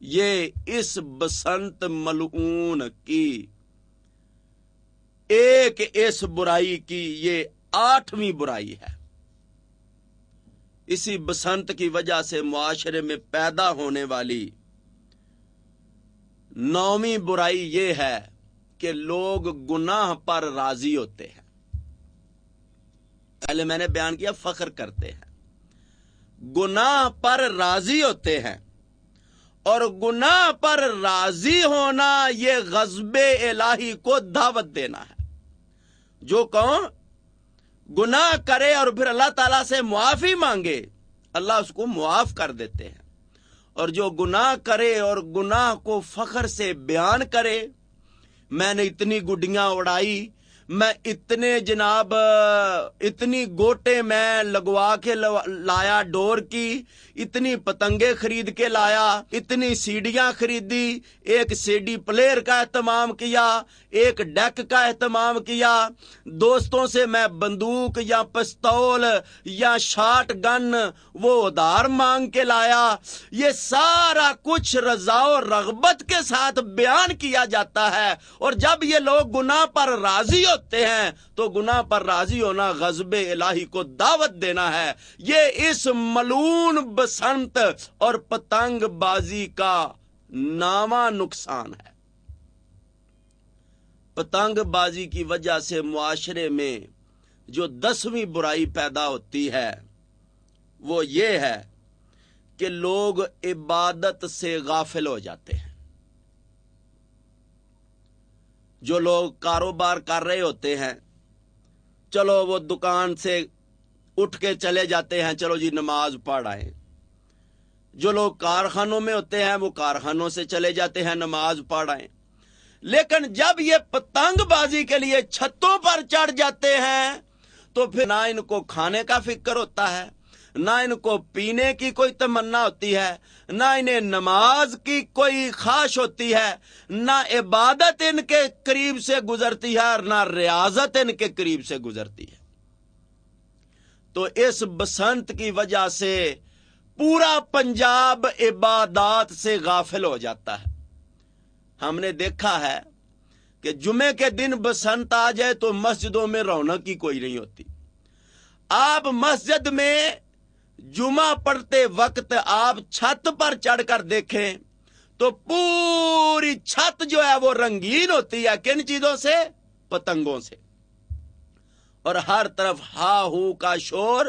یہ اس بسنت ملعون کی ایک اس برائی کی یہ 8ویں برائی ہے۔ اسی بسنت کی وجہ سے معاشرے میں پیدا ہونے والی 9ویں برائی یہ ہے کہ لوگ گناہ پر راضی ہوتے ہیں۔ پہلے میں نے بیان کیا فخر کرتے ہیں، گناہ پر راضی ہوتے ہیں، اور گناہ پر راضی ہونا یہ غضب الہی کو دعوت دینا ہے۔ جو کون گناہ کرے اور پھر اللہ تعالیٰ سے معافی مانگے، اللہ اس کو معاف کر دیتے ہیں، اور جو گناہ کرے اور گناہ کو فخر سے بیان کرے، میں نے اتنی گڈیاں اڑائی، میں اتنے جناب اتنی گوٹے میں لگوا کے لایا ڈور کی، اتنی پتنگیں خرید کے لایا، اتنی سیڑیاں خریدی، ایک سی ڈی پلیئر کا اہتمام کیا، ایک ڈیک کا اہتمام کیا، دوستوں سے میں بندوق یا پستول یا شاٹ گن وہ ادھار مانگ کے لایا۔ یہ سارا کچھ رضا و رغبت کے ساتھ بیان کیا جاتا ہے، اور جب یہ لوگ گناہ پر راضی ہوتے ہیں تو گناہ پر راضی ہونا غضب الہی کو دعوت دینا ہے۔ یہ اس ملعون بسنت اور پتنگ بازی کا 9واں نقصان ہے۔ پتنگ بازی کی وجہ سے معاشرے میں جو 10ویں برائی پیدا ہوتی ہے وہ یہ ہے کہ لوگ عبادت سے غافل ہو جاتے ہیں۔ جو لوگ کاروبار کر رہے ہوتے ہیں، چلو وہ دکان سے اٹھ کے چلے جاتے ہیں، چلو جی نماز پڑھ آئیں۔ جو لوگ کارخانوں میں ہوتے ہیں وہ کارخانوں سے چلے جاتے ہیں، نماز پڑھ آئیں۔ لیکن جب یہ پتنگ بازی کے لیے چھتوں پر چڑھ جاتے ہیں تو پھر نہ ان کو کھانے کا فکر ہوتا ہے، نہ ان کو پینے کی کوئی تمنا ہوتی ہے، نہ انہیں نماز کی کوئی خواہش ہوتی ہے، نہ عبادت ان کے قریب سے گزرتی ہے، اور نہ ریاضت ان کے قریب سے گزرتی ہے۔ تو اس بسنت کی وجہ سے پورا پنجاب عبادات سے غافل ہو جاتا ہے۔ ہم نے دیکھا ہے کہ جمعے کے دن بسنت آ جائے تو مسجدوں میں رونق کی کوئی نہیں ہوتی۔ آپ مسجد میں جمعہ پڑھتے وقت آپ چھت پر چڑھ کر دیکھیں تو پوری چھت جو ہے وہ رنگین ہوتی ہے، کن چیزوں سے؟ پتنگوں سے، اور ہر طرف ہا ہو کا شور،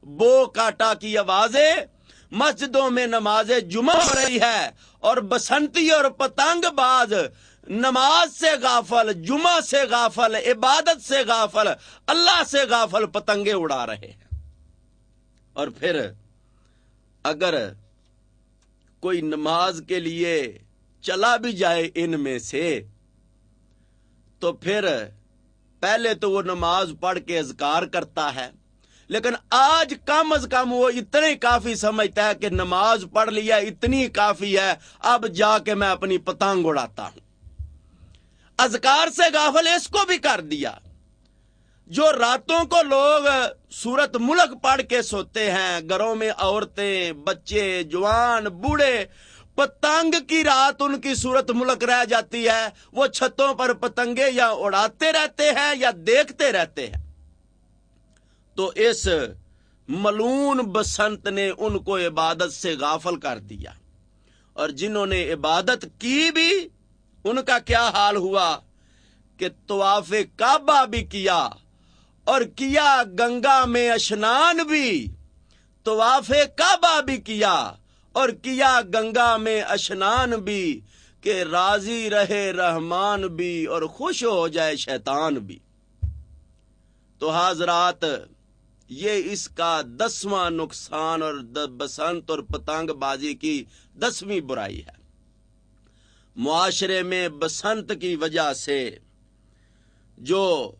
بو کاٹا کی آوازیں، مسجدوں میں نماز جمعہ ہو رہی ہے، اور بسنتی اور پتنگ باز نماز سے غافل، جمعہ سے غافل، عبادت سے غافل، اللہ سے غافل پتنگیں اڑا رہے ہیں۔ اور پھر اگر کوئی نماز کے لیے چلا بھی جائے ان میں سے تو پھر پہلے تو وہ نماز پڑھ کے اذکار کرتا ہے، لیکن آج کم از کم وہ اتنے کافی سمجھتا ہے کہ نماز پڑھ لیا اتنی کافی ہے، اب جا کے میں اپنی پتنگ اڑاتا ہوں۔ اذکار سے غافل اس کو بھی کر دیا۔ جو راتوں کو لوگ سورت ملک پڑھ کے سوتے ہیں، گھروں میں عورتیں، بچے، جوان، بوڑھے، پتنگ کی رات ان کی سورت ملک رہ جاتی ہے، وہ چھتوں پر پتنگیں یا اڑاتے رہتے ہیں یا دیکھتے رہتے ہیں۔ تو اس ملعون بسنت نے ان کو عبادت سے غافل کر دیا، اور جنہوں نے عبادت کی بھی ان کا کیا حال ہوا کہ طواف کعبہ بھی کیا اور کیا گنگا میں اشنان بھی، طواف کعبہ بھی کیا اور کیا گنگا میں اشنان بھی، کہ راضی رہے رحمان بھی اور خوش ہو جائے شیطان بھی۔ تو حضرات یہ اس کا 10واں نقصان اور بسنت اور پتنگ بازی کی 10ویں برائی ہے۔ معاشرے میں بسنت کی وجہ سے جو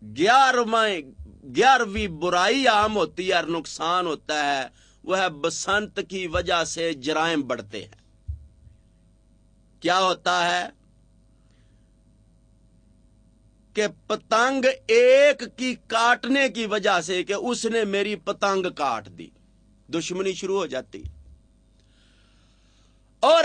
11ویں برائی عام ہوتی ہے اور نقصان ہوتا ہے وہ ہے بسنت کی وجہ سے جرائم بڑھتے ہیں۔ کیا ہوتا ہے کہ پتنگ ایک کی کاٹنے کی وجہ سے کہ اس نے میری پتنگ کاٹ دی، دشمنی شروع ہو جاتی، اور